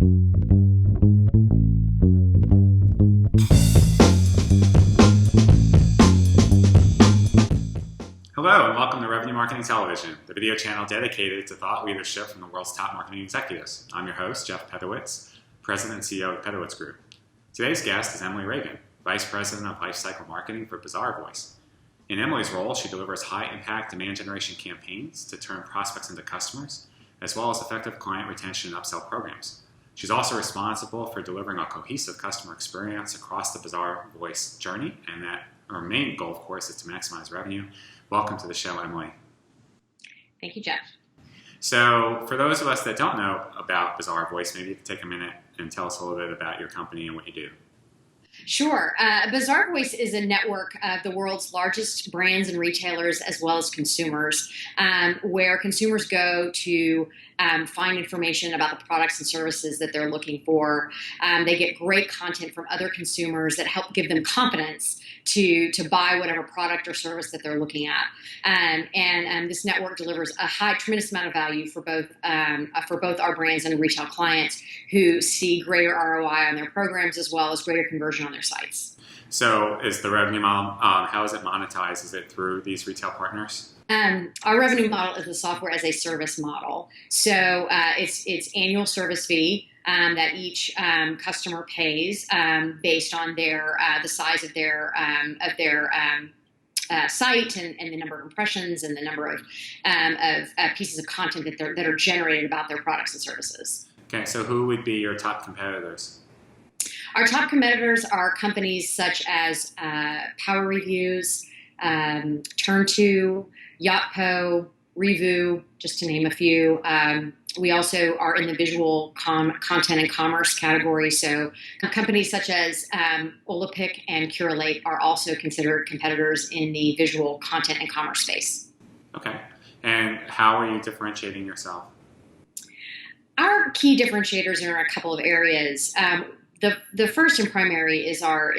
Hello and welcome to Revenue Marketing Television, the video channel dedicated to thought leadership from the world's top marketing executives. I'm your host, Jeff Pedowitz, President and CEO of the Pedowitz Group. Today's guest is Emily Reagan, Vice President of Lifecycle Marketing for Bazaarvoice. In Emily's role, she delivers high-impact demand generation campaigns to turn prospects into customers, as well as effective client retention and upsell programs. She's also responsible for delivering a cohesive customer experience across the Bazaarvoice journey, and that her main goal, of course, is to maximize revenue. Welcome to the show, Emily. Thank you, Jeff. So for those of us that don't know about Bazaarvoice, maybe you could take a minute and tell us a little bit about your company and what you do. Sure. Bazaarvoice is a network of the world's largest brands and retailers as well as consumers, where consumers go to find information about the products and services that they're looking for. They get great content from other consumers that help give them confidence to buy whatever product or service that they're looking at. And this network delivers a tremendous amount of value for both our brands and retail clients who see greater ROI on their programs as well as greater conversion on their sites. So is the revenue model, how is it monetized? Is it through these retail partners? Our revenue model is a software as a service model. So it's annual service fee that each customer pays based on the size of their site and the number of impressions and the number of pieces of content that are generated about their products and services. Okay, so who would be your top competitors? Our top competitors are companies such as Power Reviews, Turn2, Yotpo, Revu, just to name a few. We also are in the visual content and commerce category, so companies such as Olaplex and Curalate are also considered competitors in the visual content and commerce space. Okay, and how are you differentiating yourself? Our key differentiators are in a couple of areas. The first and primary is our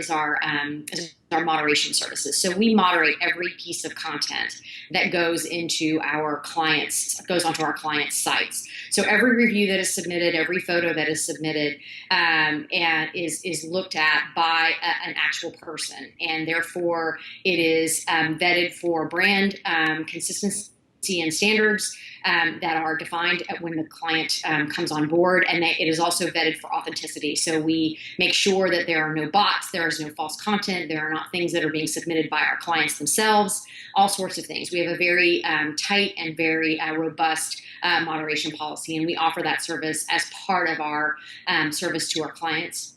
moderation services. So we moderate every piece of content that goes onto our clients' sites. So every review that is submitted, every photo that is submitted, and is looked at by an actual person, and therefore it is vetted for brand consistency and standards that are defined when the client comes on board, and it is also vetted for authenticity. So we make sure that there are no bots, there is no false content, there are not things that are being submitted by our clients themselves, all sorts of things. We have a very tight and very robust moderation policy, and we offer that service as part of our service to our clients.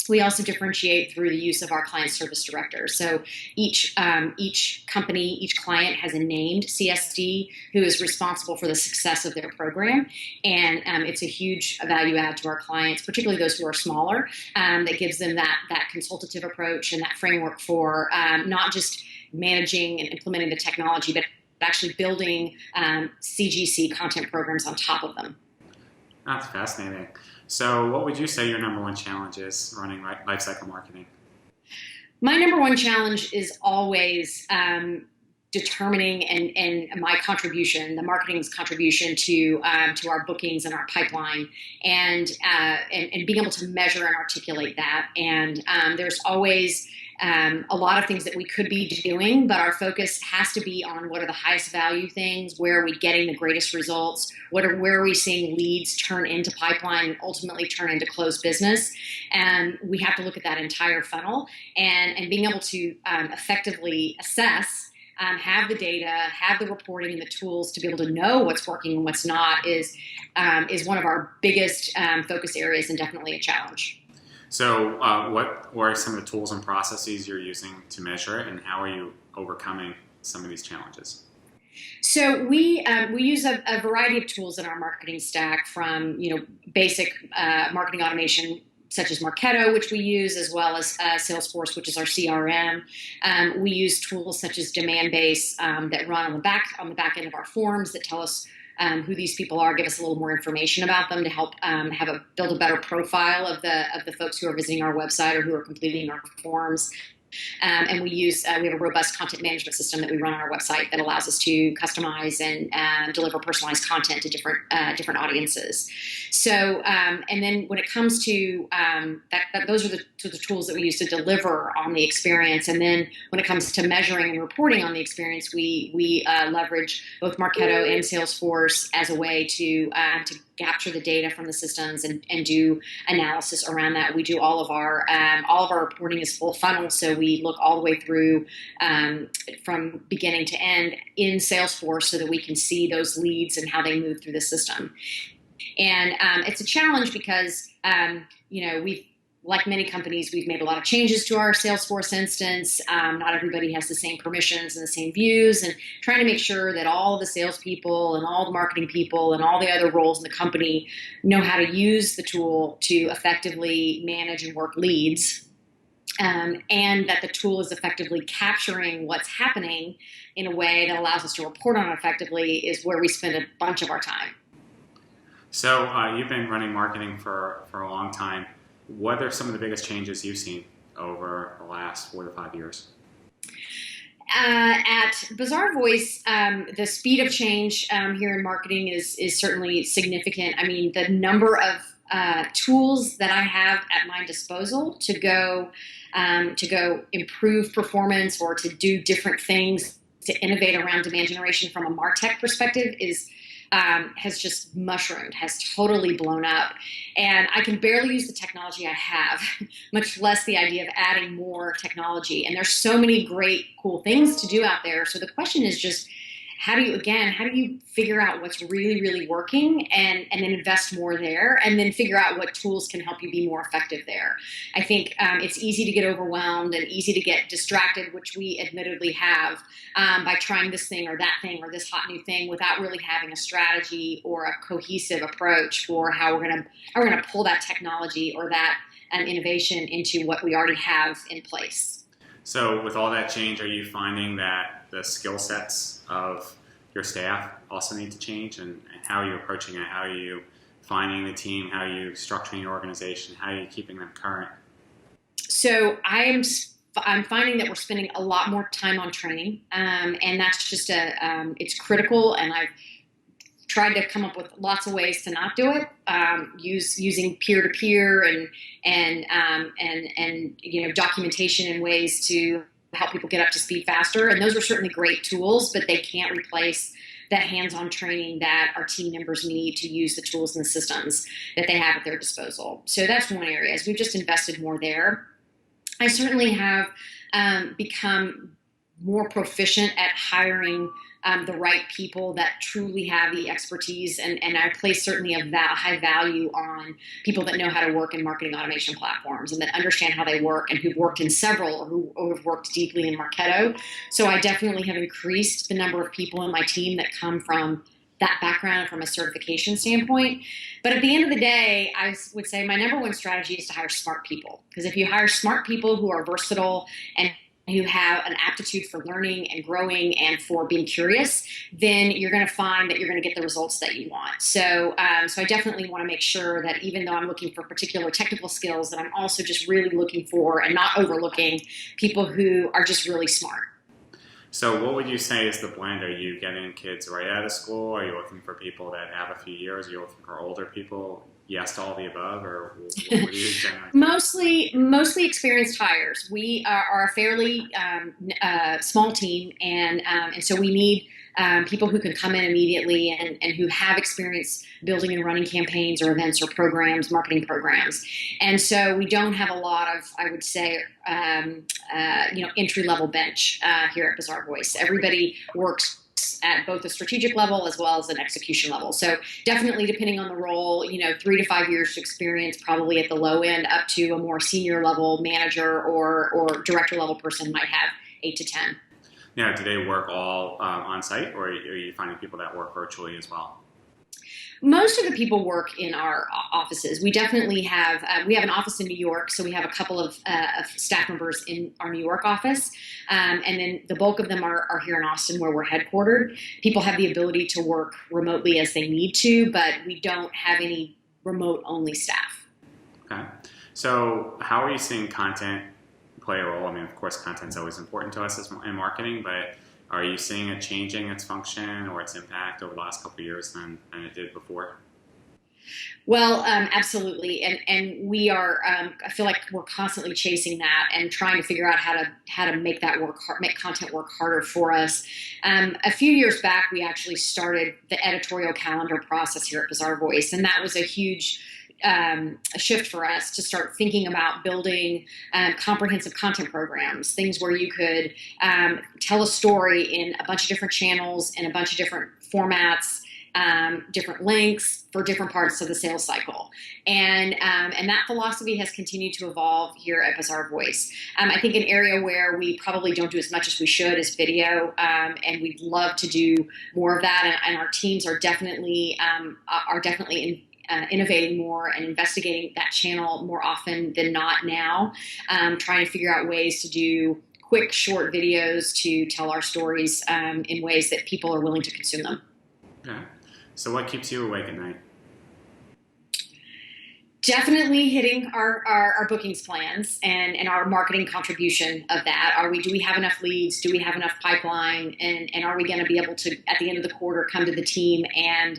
We also differentiate through the use of our client service directors. So each company, each client has a named CSD who is responsible for the success of their program. And it's a huge value add to our clients, particularly those who are smaller, that gives them that consultative approach and that framework for not just managing and implementing the technology, but actually building CGC content programs on top of them. That's fascinating. So what would you say your number one challenge is running lifecycle marketing? My number one challenge is always determining and my contribution, the marketing's contribution to our bookings and our pipeline, and being able to measure and articulate that. And there's always a lot of things that we could be doing, but our focus has to be on what are the highest value things, where are we getting the greatest results, where are we seeing leads turn into pipeline and ultimately turn into closed business. And we have to look at that entire funnel and being able to effectively assess, have the data, have the reporting and the tools to be able to know what's working and what's not is one of our biggest focus areas and definitely a challenge. So what are some of the tools and processes you're using to measure it, and how are you overcoming some of these challenges? So we use a variety of tools in our marketing stack, from basic marketing automation such as Marketo, which we use, as well as Salesforce, which is our CRM. We use tools such as Demandbase that run on the back end of our forms that tell us who these people are, give us a little more information about them to help build a better profile of the folks who are visiting our website or who are completing our forms. And we have a robust content management system that we run on our website that allows us to customize and deliver personalized content to different audiences. So, and then when it comes to those are the tools that we use to deliver on the experience. And then when it comes to measuring and reporting on the experience, we leverage both Marketo and Salesforce as a way to capture the data from the systems and do analysis around that. We do all of our reporting is full funnel, so we look all the way through from beginning to end in Salesforce so that we can see those leads and how they move through the system. And it's a challenge because like many companies, we've made a lot of changes to our Salesforce instance. Not everybody has the same permissions and the same views, and trying to make sure that all the salespeople and all the marketing people and all the other roles in the company know how to use the tool to effectively manage and work leads, and that the tool is effectively capturing what's happening in a way that allows us to report on it effectively is where we spend a bunch of our time. So you've been running marketing for a long time. What are some of the biggest changes you've seen over the last 4 to 5 years? At Bazaar Voice, the speed of change here in marketing is certainly significant. I mean, the number of tools that I have at my disposal to go improve performance or to do different things to innovate around demand generation from a MarTech perspective has just mushroomed, has totally blown up. And I can barely use the technology I have, much less the idea of adding more technology. And there's so many great, cool things to do out there. So the question is just, how do you figure out what's really, really working and then invest more there and then figure out what tools can help you be more effective there? I think it's easy to get overwhelmed and easy to get distracted, which we admittedly have, by trying this thing or that thing or this hot new thing without really having a strategy or a cohesive approach for how we're gonna pull that technology or that innovation into what we already have in place. So with all that change, are you finding that the skill sets of your staff also need to change, and how are you approaching it? How are you finding the team? How are you structuring your organization? How are you keeping them current? So I'm finding that we're spending a lot more time on training, and that's just it's critical. And I've tried to come up with lots of ways to not do it, using peer-to-peer and documentation and ways to help people get up to speed faster. And those are certainly great tools, but they can't replace that hands-on training that our team members need to use the tools and the systems that they have at their disposal. So that's one area. We've just invested more there. I certainly have become more proficient at hiring the right people that truly have the expertise, and I place certainly a high value on people that know how to work in marketing automation platforms and that understand how they work and who've worked in several or who've worked deeply in Marketo. So I definitely have increased the number of people in my team that come from that background from a certification standpoint. But at the end of the day, I would say my number one strategy is to hire smart people, because if you hire smart people who are versatile and who have an aptitude for learning and growing and for being curious, then you're going to find that you're going to get the results that you want. So I definitely want to make sure that even though I'm looking for particular technical skills, that I'm also just really looking for and not overlooking people who are just really smart. So what would you say is the blend? Are you getting kids right out of school? Are you looking for people that have a few years? Are you looking for older people? Yes to all the above, or what do you generally? Mostly experienced hires. We are a fairly small team, and so we need people who can come in immediately and who have experience building and running campaigns or events or programs, marketing programs. And so we don't have a lot of, I would say, entry-level bench here at Bazaar Voice. Everybody works at both a strategic level as well as an execution level. So definitely, depending on the role, 3 to 5 years of experience, probably at the low end, up to a more senior level manager or director level person might have 8 to 10. Now, do they work all on site, or are you finding people that work virtually as well? Most of the people work in our offices. We definitely have we have an office in New York, so we have a couple of staff members in our New York office, and then the bulk of them are here in Austin, where we're headquartered. People have the ability to work remotely as they need to, but we don't have any remote-only staff. Okay. So how are you seeing content play a role? I mean, of course, content's always important to us in marketing, but are you seeing it changing its function or its impact over the last couple of years than it did before? Well, absolutely, and we are. I feel like we're constantly chasing that and trying to figure out how to make that work, make content work harder for us. A few years back, we actually started the editorial calendar process here at Bazaar Voice, and that was a huge a shift for us to start thinking about building comprehensive content programs, things where you could tell a story in a bunch of different channels, in a bunch of different formats. Different links for different parts of the sales cycle. And that philosophy has continued to evolve here at Bazaar Voice. I think an area where we probably don't do as much as we should is video, and we'd love to do more of that. And our teams are definitely innovating more and investigating that channel more often than not now, trying to figure out ways to do quick, short videos to tell our stories in ways that people are willing to consume them. Okay. So what keeps you awake at night? Definitely hitting our bookings plans and our marketing contribution of that. Do we have enough leads? Do we have enough pipeline? And are we going to be able to, at the end of the quarter, come to the team and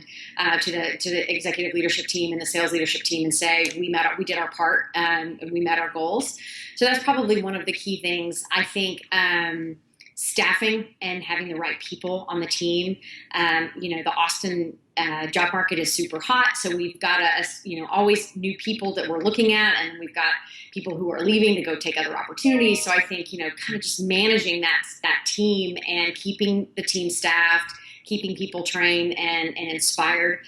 to the executive leadership team and the sales leadership team and say we did our part and we met our goals? So that's probably one of the key things. I think staffing and having the right people on the team. The Austin job market is super hot, so we've got always new people that we're looking at, and we've got people who are leaving to go take other opportunities. So I think kind of just managing that team and keeping the team staffed, keeping people trained and inspired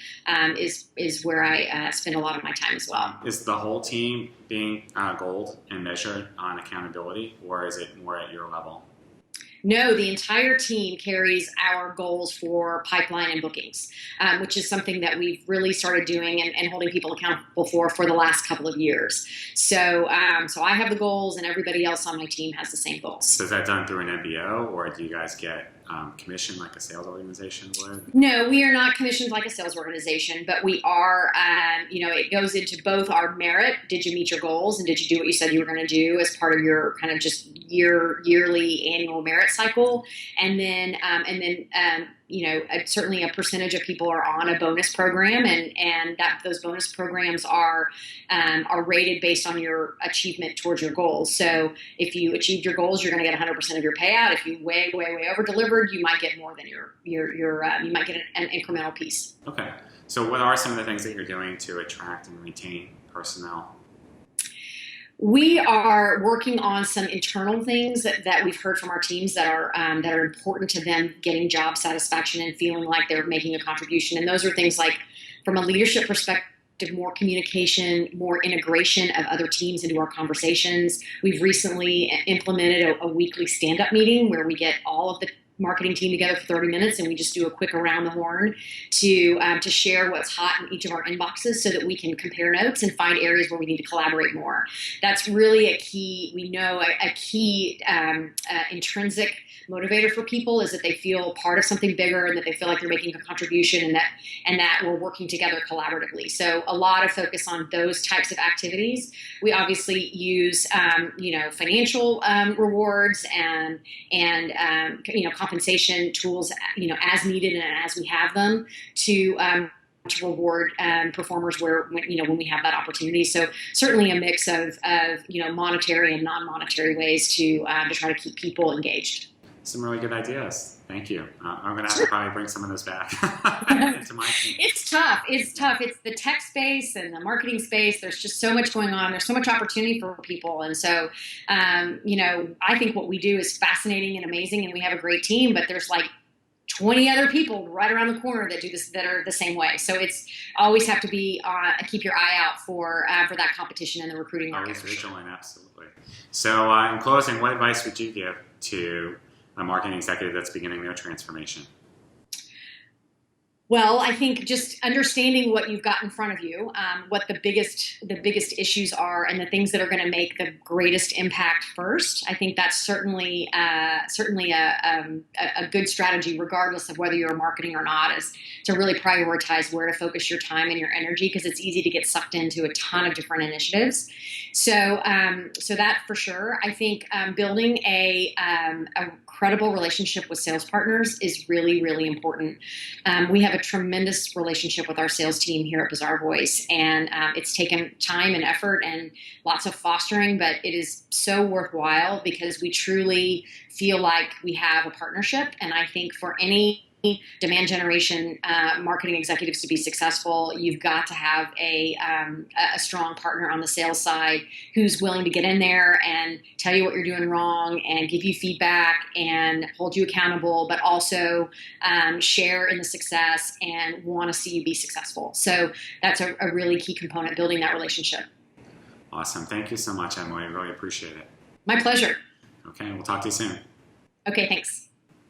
is where I spend a lot of my time as well. Is the whole team being goaled and measured on accountability, or is it more at your level? No, the entire team carries our goals for pipeline and bookings, which is something that we've really started doing and holding people accountable for the last couple of years. So I have the goals, and everybody else on my team has the same goals. So is that done through an MBO, or do you guys get commissioned like a sales organization would? No, we are not commissioned like a sales organization, but we are, it goes into both our merit. Did you meet your goals, and did you do what you said you were going to do as part of your kind of just yearly annual merit cycle? And then certainly a percentage of people are on a bonus program, and that those bonus programs are rated based on your achievement towards your goals. So if you achieved your goals, you're going to get 100% of your payout. If you way over delivered, you might get more than you might get an incremental piece. Okay. So what are some of the things that you're doing to attract and retain personnel? We are working on some internal things that we've heard from our teams that are important to them getting job satisfaction and feeling like they're making a contribution. And those are things like, from a leadership perspective, more communication, more integration of other teams into our conversations. We've recently implemented a weekly stand-up meeting where we get all of the marketing team together for 30 minutes, and we just do a quick around the horn to share what's hot in each of our inboxes so that we can compare notes and find areas where we need to collaborate more. That's really a key. We know a key intrinsic motivator for people is that they feel part of something bigger and that they feel like they're making a contribution and that we're working together collaboratively. So a lot of focus on those types of activities. We obviously use financial rewards and compensation tools as needed and as we have them to reward performers when we have that opportunity. So certainly a mix of monetary and non-monetary ways to try to keep people engaged. Some really good ideas. Thank you. I'm going to have to probably bring some of those back into my team. It's tough. It's the tech space and the marketing space. There's just so much going on. There's so much opportunity for people. And so, I think what we do is fascinating and amazing, and we have a great team, but there's like 20 other people right around the corner that do this, that are the same way. So it's always have to be keep your eye out for that competition in the recruiting market. Always vigilant, absolutely. So in closing, what advice would you give to a marketing executive that's beginning their transformation? Well, I think just understanding what you've got in front of you, what the biggest issues are, and the things that are going to make the greatest impact first. I think that's certainly a good strategy, regardless of whether you're marketing or not, is to really prioritize where to focus your time and your energy, because it's easy to get sucked into a ton of different initiatives. So that for sure. I think building a credible relationship with sales partners is really, really important. We have a tremendous relationship with our sales team here at Bazaar Voice, and it's taken time and effort and lots of fostering, but it is so worthwhile because we truly feel like we have a partnership. And I think for any demand generation marketing executives to be successful, you've got to have a strong partner on the sales side who's willing to get in there and tell you what you're doing wrong and give you feedback and hold you accountable, but also share in the success and want to see you be successful. So that's a really key component, building that relationship. Awesome. Thank you so much, Emily. I really appreciate it. My pleasure. Okay, we'll talk to you soon. Okay, thanks.